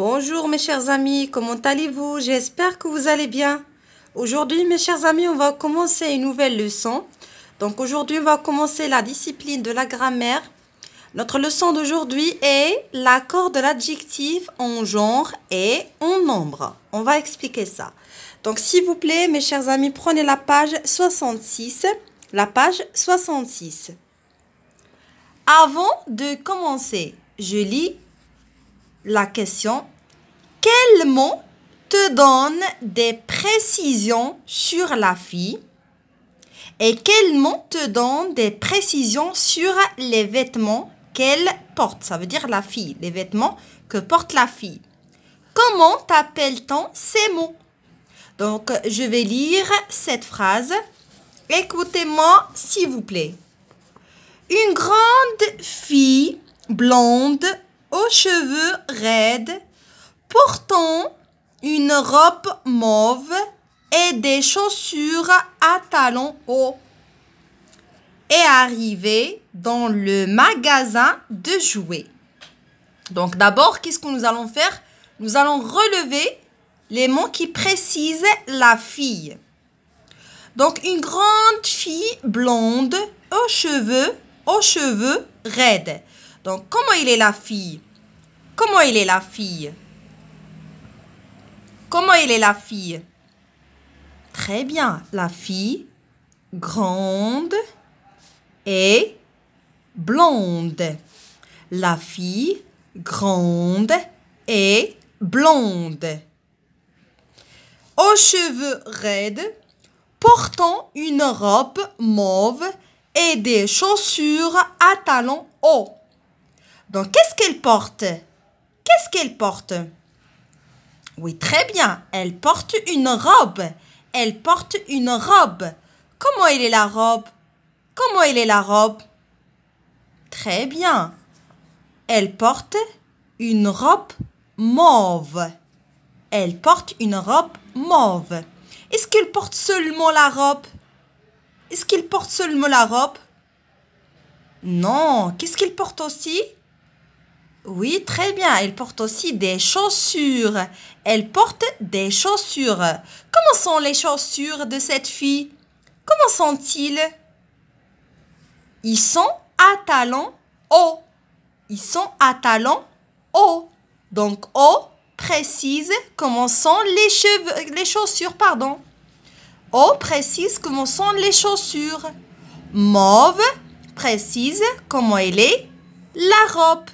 Bonjour mes chers amis, comment allez-vous? J'espère que vous allez bien. Aujourd'hui mes chers amis, on va commencer une nouvelle leçon. Donc aujourd'hui on va commencer la discipline de la grammaire. Notre leçon d'aujourd'hui est l'accord de l'adjectif en genre et en nombre. On va expliquer ça. Donc s'il vous plaît mes chers amis, prenez la page 66. La page 66. Avant de commencer, je lis la question. Quel mot te donne des précisions sur la fille? Et quel mot te donne des précisions sur les vêtements qu'elle porte? Ça veut dire la fille, les vêtements que porte la fille. Comment t'appelle-t-on ces mots? Donc, je vais lire cette phrase. Écoutez-moi, s'il vous plaît. Une grande fille blonde aux cheveux raides, portant une robe mauve et des chaussures à talons hauts, est arrivée dans le magasin de jouets. Donc d'abord, qu'est-ce que nous allons faire? Nous allons relever les mots qui précisent la fille. Donc une grande fille blonde aux cheveux raides. Donc comment il est la fille? Comment il est la fille? Comment il est la fille? Très bien. La fille grande et blonde. La fille grande et blonde. Aux cheveux raides, portant une robe mauve et des chaussures à talons hauts. Donc, qu'est-ce qu'elle porte? Qu'est-ce qu'elle porte? Oui, très bien. Elle porte une robe. Elle porte une robe. Comment elle est la robe? Comment elle est la robe? Très bien. Elle porte une robe mauve. Elle porte une robe mauve. Est-ce qu'elle porte seulement la robe? Est-ce qu'elle porte seulement la robe? Non. Qu'est-ce qu'elle porte aussi? Oui, très bien. Elle porte aussi des chaussures. Elle porte des chaussures. Comment sont les chaussures de cette fille? Comment sont-ils? Ils sont à talons hauts. Ils sont à talons hauts. Donc, haut précise comment sont les chaussures, pardon. Haut précise comment sont les chaussures. Mauve précise comment elle est la robe.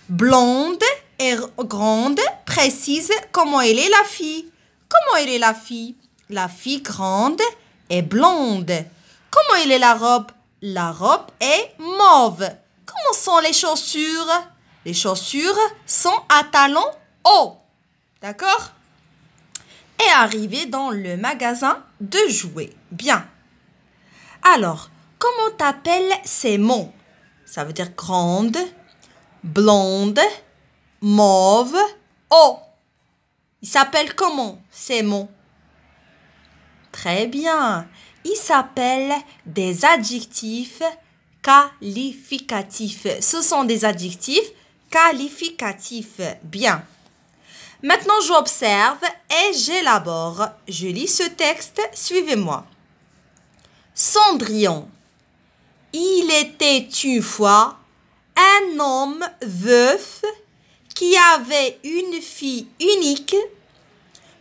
Blonde et grande précise comment elle est la fille. Comment elle est la fille? La fille grande est blonde. Comment elle est la robe? La robe est mauve. Comment sont les chaussures? Les chaussures sont à talons hauts. D'accord? Est arrivée dans le magasin de jouets. Bien. Alors, comment t'appelles ces mots? Ça veut dire grande, blonde, mauve, haut. Ils s'appellent comment ces mots? Très bien. Ils s'appellent des adjectifs qualificatifs. Ce sont des adjectifs qualificatifs. Bien. Maintenant, j'observe et j'élabore. Je lis ce texte. Suivez-moi. Cendrillon. Il était une fois un homme veuf qui avait une fille unique,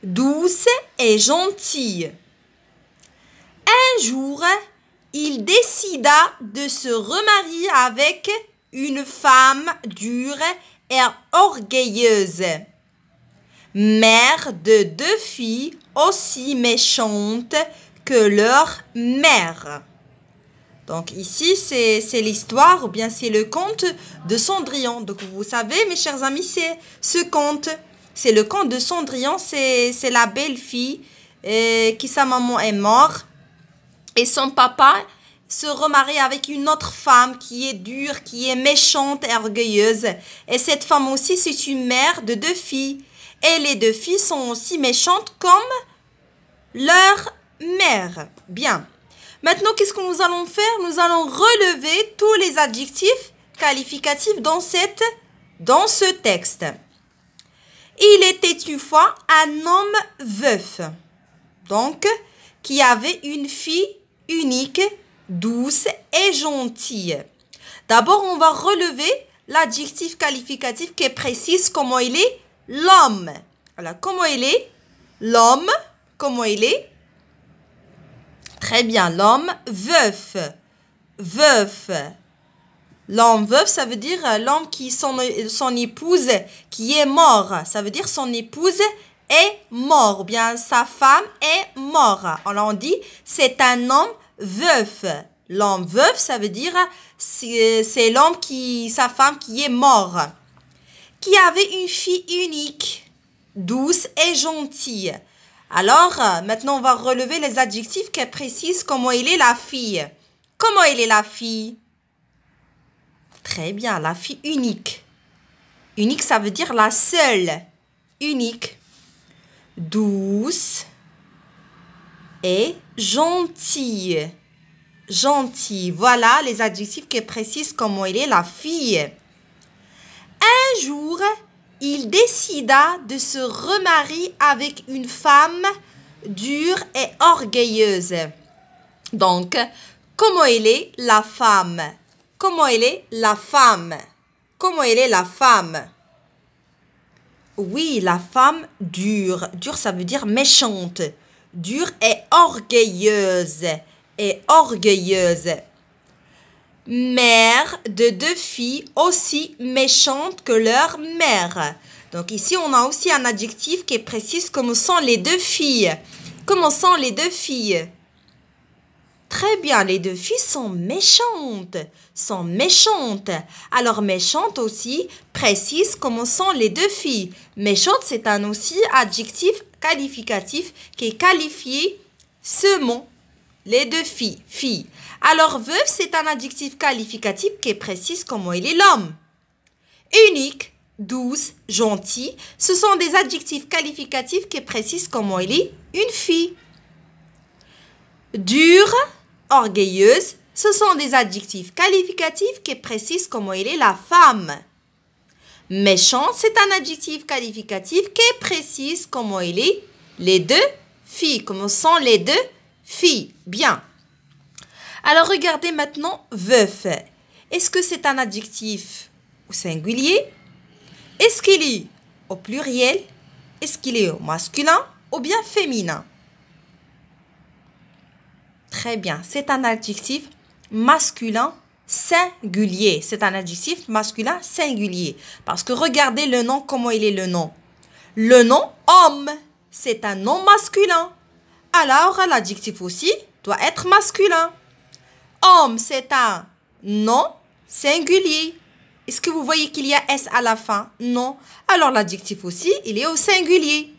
douce et gentille. Un jour, il décida de se remarier avec une femme dure et orgueilleuse, mère de deux filles aussi méchantes que leur mère. Donc ici, c'est l'histoire ou bien c'est le conte de Cendrillon. Donc vous savez, mes chers amis, c'est ce conte. C'est le conte de Cendrillon. C'est la belle-fille qui sa maman est morte. Et son papa se remarie avec une autre femme qui est dure, qui est méchante et orgueilleuse. Et cette femme aussi, c'est une mère de deux filles. Et les deux filles sont aussi méchantes comme leur mère. Bien. Maintenant, qu'est-ce que nous allons faire? Nous allons relever tous les adjectifs qualificatifs dans ce texte. Il était une fois un homme veuf, donc qui avait une fille unique, douce et gentille. D'abord, on va relever l'adjectif qualificatif qui précise comment il est l'homme. Alors, comment il est l'homme? Comment il est? Très bien, l'homme veuf. Veuf. L'homme veuf, ça veut dire l'homme qui son épouse qui est mort. Ça veut dire son épouse est mort. Ou bien sa femme est morte. Alors on dit c'est un homme veuf. L'homme veuf, ça veut dire c'est l'homme sa femme qui est mort. Qui avait une fille unique, douce et gentille. Alors maintenant on va relever les adjectifs qui précisent comment il est la fille. Comment il est la fille? Très bien, la fille unique. Unique, ça veut dire la seule. Unique. Douce et gentille. Gentille. Voilà les adjectifs qui précisent comment elle est la fille. Un jour, il décida de se remarier avec une femme dure et orgueilleuse. Donc, comment elle est la femme? Comment elle est la femme? Comment elle est la femme? Oui, la femme dure. Dure, ça veut dire méchante. Dure et orgueilleuse. Et orgueilleuse. Mère de deux filles aussi méchantes que leur mère. Donc ici, on a aussi un adjectif qui précise comment sont les deux filles. Comment sont les deux filles? Très bien, les deux filles sont méchantes. Sont méchantes. Alors, méchante aussi précise comment sont les deux filles. Méchante, c'est un aussi adjectif qualificatif qui qualifie ce mot. Les deux filles. Filles. Alors, veuve, c'est un adjectif qualificatif qui précise comment il est l'homme. Unique, douce, gentil, ce sont des adjectifs qualificatifs qui précisent comment il est une fille. Dure, orgueilleuse, ce sont des adjectifs qualificatifs qui précisent comment elle est la femme. Méchante, c'est un adjectif qualificatif qui précise comment elle est les deux filles. Comment sont les deux filles? Bien. Alors, regardez maintenant veuf. Est-ce que c'est un adjectif au singulier? Est-ce qu'il est au pluriel? Est-ce qu'il est au masculin ou bien féminin? Très bien, c'est un adjectif masculin singulier. C'est un adjectif masculin singulier. Parce que regardez le nom, comment il est le nom. Le nom homme, c'est un nom masculin. Alors, l'adjectif aussi doit être masculin. Homme, c'est un nom singulier. Est-ce que vous voyez qu'il y a S à la fin? Non. Alors, l'adjectif aussi, il est au singulier.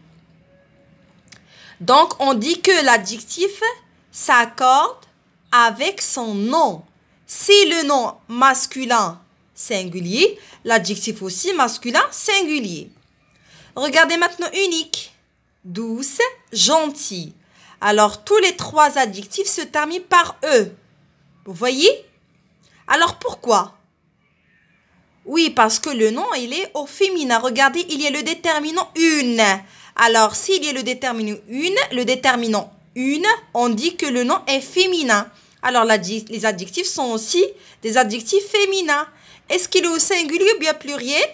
Donc, on dit que l'adjectif s'accorde avec son nom. Si le nom masculin singulier, l'adjectif aussi masculin singulier. Regardez maintenant unique, douce, gentil. Alors, tous les trois adjectifs se terminent par E. Vous voyez? Alors, pourquoi? Oui, parce que le nom, il est au féminin. Regardez, il y a le déterminant une. Alors, s'il y a le déterminant une, on dit que le nom est féminin. Alors, les adjectifs sont aussi des adjectifs féminins. Est-ce qu'il est au singulier ou bien pluriel?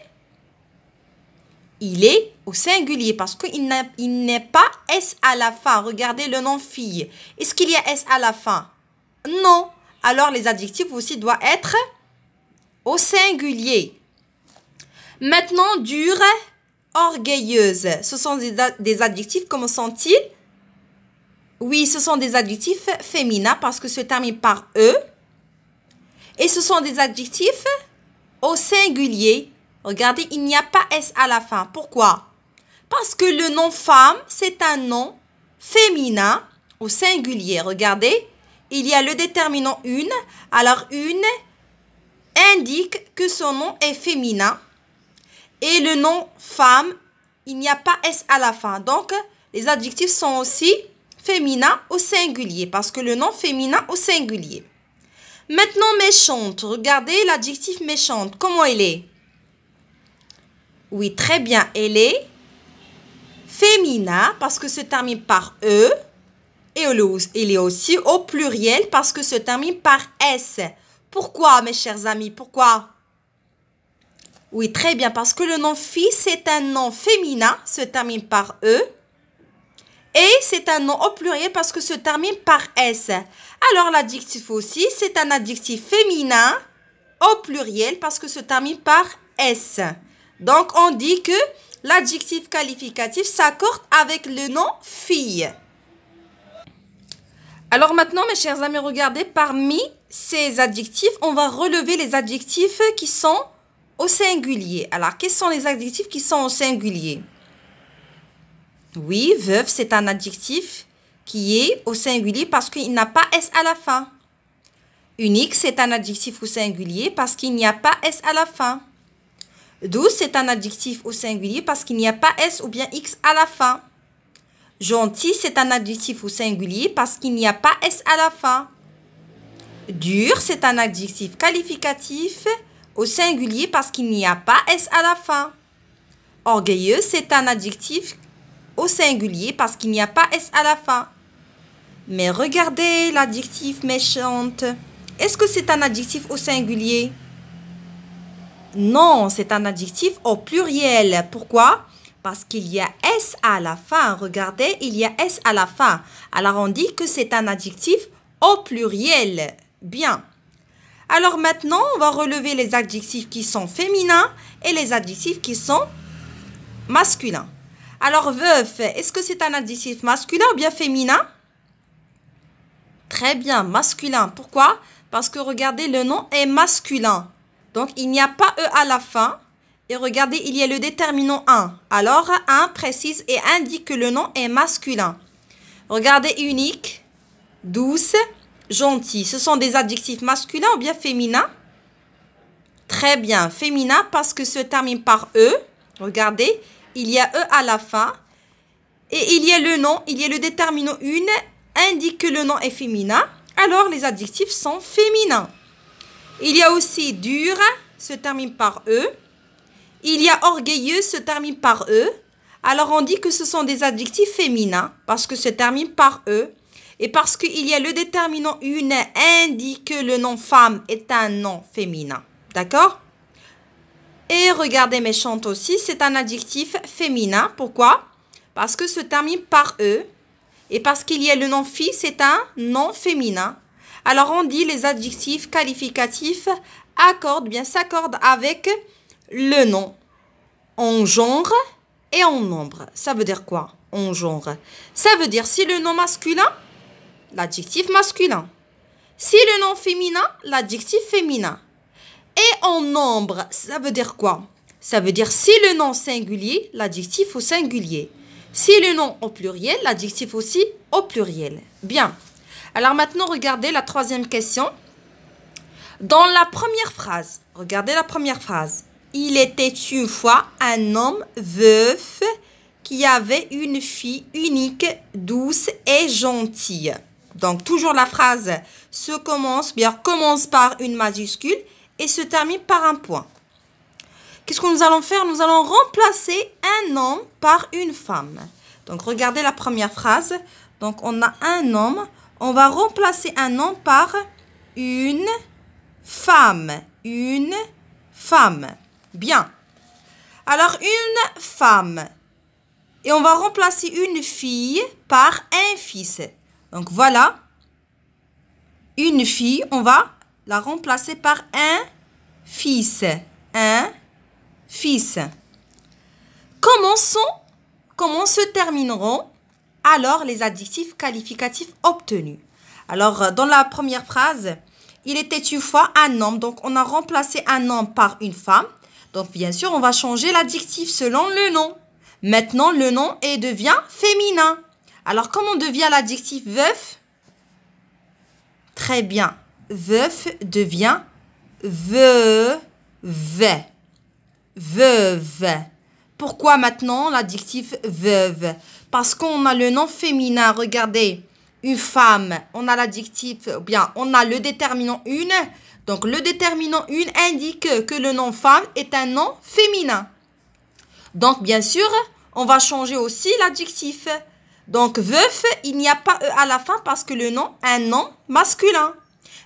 Il est au singulier parce qu'il n'est pas S à la fin. Regardez le nom fille. Est-ce qu'il y a S à la fin? Non. Alors, les adjectifs aussi doivent être au singulier. Maintenant, dure, orgueilleuse. Ce sont des adjectifs, comment sont-ils? Oui, ce sont des adjectifs féminins parce que se terminent par E. Et ce sont des adjectifs au singulier. Regardez, il n'y a pas S à la fin. Pourquoi? Parce que le nom femme, c'est un nom féminin au singulier. Regardez, il y a le déterminant une. Alors, une indique que son nom est féminin. Et le nom femme, il n'y a pas S à la fin. Donc, les adjectifs sont aussi féminins au singulier. Parce que le nom féminin au singulier. Maintenant, méchante. Regardez l'adjectif méchante. Comment il est? Oui, très bien. Elle est féminin parce que se termine par E. Et il est aussi au pluriel parce que se termine par S. Pourquoi, mes chers amis? Pourquoi? Oui, très bien, parce que le nom fille, c'est un nom féminin, se termine par E. Et c'est un nom au pluriel parce que se termine par S. Alors, l'adjectif aussi, c'est un adjectif féminin au pluriel parce que se termine par S. Donc, on dit que l'adjectif qualificatif s'accorde avec le nom fille. Alors maintenant, mes chers amis, regardez, parmi ces adjectifs, on va relever les adjectifs qui sont au singulier. Alors, quels sont les adjectifs qui sont au singulier? Oui, veuve, c'est un adjectif qui est au singulier parce qu'il n'a pas S à la fin. Unique, c'est un adjectif au singulier parce qu'il n'y a pas S à la fin. Douce, c'est un adjectif au singulier parce qu'il n'y a pas S ou bien X à la fin. Gentil, c'est un adjectif au singulier parce qu'il n'y a pas S à la fin. Dur, c'est un adjectif qualificatif au singulier parce qu'il n'y a pas S à la fin. Orgueilleux, c'est un adjectif au singulier parce qu'il n'y a pas S à la fin. Mais regardez l'adjectif méchante. Est-ce que c'est un adjectif au singulier? Non, c'est un adjectif au pluriel. Pourquoi? Parce qu'il y a S à la fin. Regardez, il y a S à la fin. Alors, on dit que c'est un adjectif au pluriel. Bien. Alors, maintenant, on va relever les adjectifs qui sont féminins et les adjectifs qui sont masculins. Alors, veuf, est-ce que c'est un adjectif masculin ou bien féminin? Très bien, masculin. Pourquoi? Parce que, regardez, le nom est masculin. Donc, il n'y a pas E à la fin. Et regardez, il y a le déterminant 1. Alors, 1 précise et indique que le nom est masculin. Regardez, unique, douce, gentil. Ce sont des adjectifs masculins ou bien féminins? Très bien, féminin parce que se termine par E. Regardez, il y a E à la fin. Et il y a le nom, il y a le déterminant 1, indique que le nom est féminin. Alors, les adjectifs sont féminins. Il y a aussi dur, se termine par E. Il y a orgueilleux, se termine par E. Alors, on dit que ce sont des adjectifs féminins parce que se termine par E. Et parce qu'il y a le déterminant une indique que le nom femme est un nom féminin. D'accord? Et regardez, méchante aussi, c'est un adjectif féminin. Pourquoi? Parce que se termine par E. Et parce qu'il y a le nom fille, c'est un nom féminin. Alors, on dit les adjectifs qualificatifs s'accordent avec le nom en genre et en nombre. Ça veut dire quoi? En genre. Ça veut dire si le nom masculin, l'adjectif masculin. Si le nom féminin, l'adjectif féminin. Et en nombre, ça veut dire quoi? Ça veut dire si le nom singulier, l'adjectif au singulier. Si le nom au pluriel, l'adjectif aussi au pluriel. Bien. Alors maintenant, regardez la troisième question. Dans la première phrase, regardez la première phrase. Il était une fois un homme veuf qui avait une fille unique, douce et gentille. Donc, toujours la phrase commence par une majuscule et se termine par un point. Qu'est-ce que nous allons faire? Nous allons remplacer un homme par une femme. Donc, regardez la première phrase. Donc, on a un homme. On va remplacer un homme par une femme. Une femme. Bien. Alors, une femme. Et on va remplacer une fille par un fils. Donc, voilà. Une fille, on va la remplacer par un fils. Un fils. Comment se termineront alors les adjectifs qualificatifs obtenus? Alors, dans la première phrase, il était une fois un homme. Donc, on a remplacé un homme par une femme. Donc, bien sûr, on va changer l'adjectif selon le nom. Maintenant, le nom devient féminin. Alors, comment devient l'adjectif veuf? Très bien. Veuf devient veuve. Veuve. Pourquoi maintenant l'adjectif veuve? Parce qu'on a le nom féminin. Regardez, une femme, on a l'adjectif, on a le déterminant une. Donc, le déterminant une indique que le nom femme est un nom féminin. Donc, bien sûr, On va changer aussi l'adjectif. Donc, veuf, il n'y a pas E à la fin parce que le nom, un nom masculin.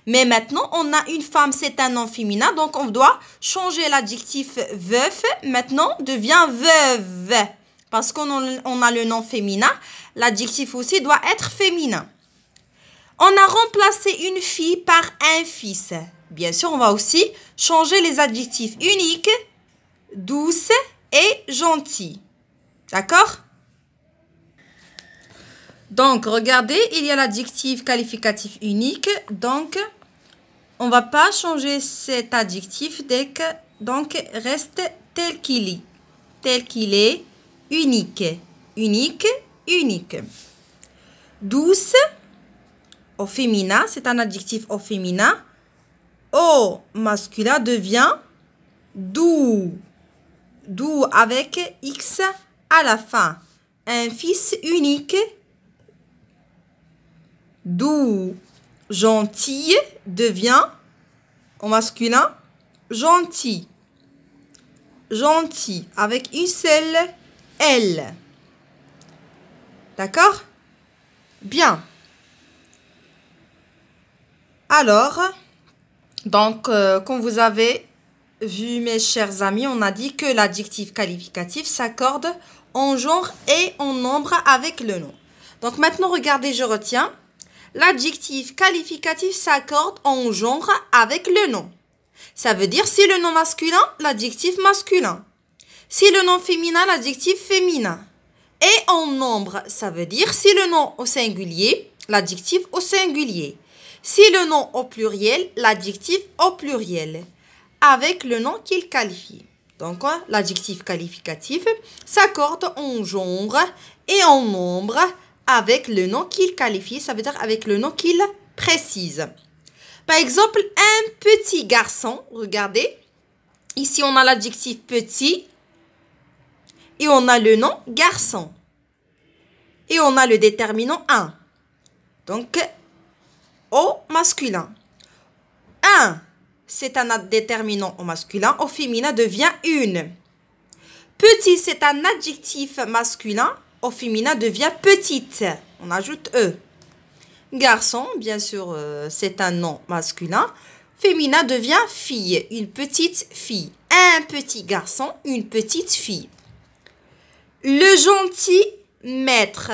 Mais maintenant, on a une femme, c'est un nom féminin. Donc, on doit changer l'adjectif veuf. Maintenant, devient veuve. Parce qu'on a le nom féminin. L'adjectif aussi doit être féminin. On a remplacé une fille par un fils. Bien sûr, on va aussi changer les adjectifs uniques, douce et gentil. D'accord? Donc, regardez, il y a l'adjectif qualificatif unique. Donc, on ne va pas changer cet adjectif. Donc, reste tel qu'il est. Tel qu'il est, unique. Unique, unique. Douce, au féminin, c'est un adjectif au féminin. Au masculin devient doux. Doux avec X à la fin. Un fils unique. Doux. Gentil devient au masculin gentil. Gentil avec une seule L. D'accord? Bien. Alors, donc, comme vous avez vu, mes chers amis, on a dit que l'adjectif qualificatif s'accorde en genre et en nombre avec le nom. Donc, maintenant, regardez, je retiens. L'adjectif qualificatif s'accorde en genre avec le nom. Ça veut dire si le nom masculin, l'adjectif masculin. Si le nom féminin, l'adjectif féminin. Et en nombre, ça veut dire si le nom au singulier, l'adjectif au singulier. Si le nom au pluriel, l'adjectif au pluriel. Avec le nom qu'il qualifie. Donc, l'adjectif qualificatif s'accorde en genre et en nombre avec le nom qu'il qualifie, ça veut dire avec le nom qu'il précise. Par exemple, un petit garçon, regardez, ici on a l'adjectif petit et on a le nom garçon. Et on a le déterminant un. Donc, au masculin. Un, c'est un déterminant au masculin, au féminin devient une. Petit, c'est un adjectif masculin. Au féminin devient petite. On ajoute E. Garçon, bien sûr, c'est un nom masculin. Féminin devient fille. Une petite fille. Un petit garçon, une petite fille. Le gentil maître.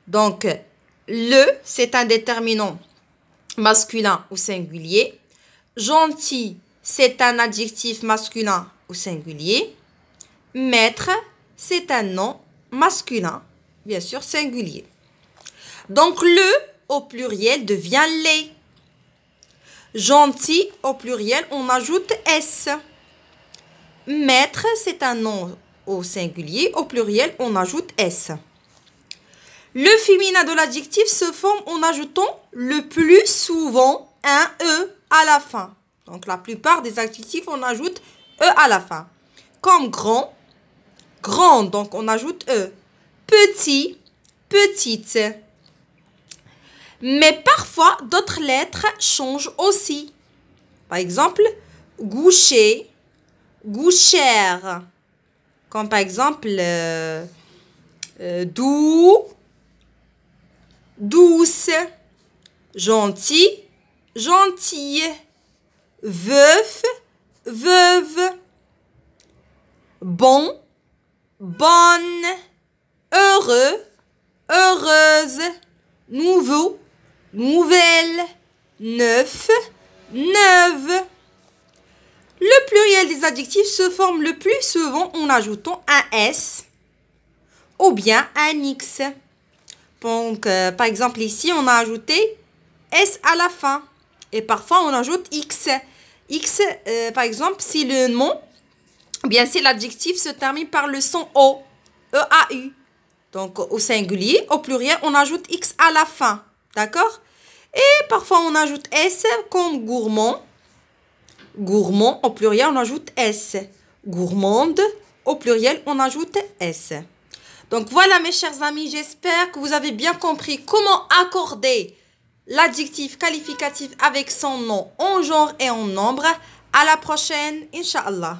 Donc, le, c'est un déterminant masculin ou singulier. Gentil, c'est un adjectif masculin ou singulier. Maître, c'est un nom masculin, bien sûr, singulier. Donc, le au pluriel devient les. Gentil au pluriel, on ajoute S. Maître, c'est un nom au singulier. Au pluriel, on ajoute S. Le féminin de l'adjectif se forme en ajoutant le plus souvent un E à la fin. Donc, la plupart des adjectifs, on ajoute E à la fin. Comme grand, grand, donc on ajoute E. Petit, petite. Mais parfois, d'autres lettres changent aussi. Par exemple, goucher, gouchère. Comme par exemple, doux, douce, gentil, gentille, veuf, veuve, bon, bonne, heureux, heureuse, nouveau, nouvelle, neuf, neuve. Le pluriel des adjectifs se forme le plus souvent en ajoutant un S ou bien un X. Donc, par exemple, ici, on a ajouté S à la fin. Et parfois, on ajoute X. X, par exemple, si le nom, bien si l'adjectif se termine par le son O, E-A-U. Donc, au singulier, au pluriel, on ajoute X à la fin. D'accord? Et parfois, on ajoute S comme gourmand. Gourmand, au pluriel, on ajoute S. Gourmande, au pluriel, on ajoute S. Donc, voilà, mes chers amis, j'espère que vous avez bien compris comment accorder l'adjectif qualificatif avec son nom en genre et en nombre. À la prochaine, Inch'Allah.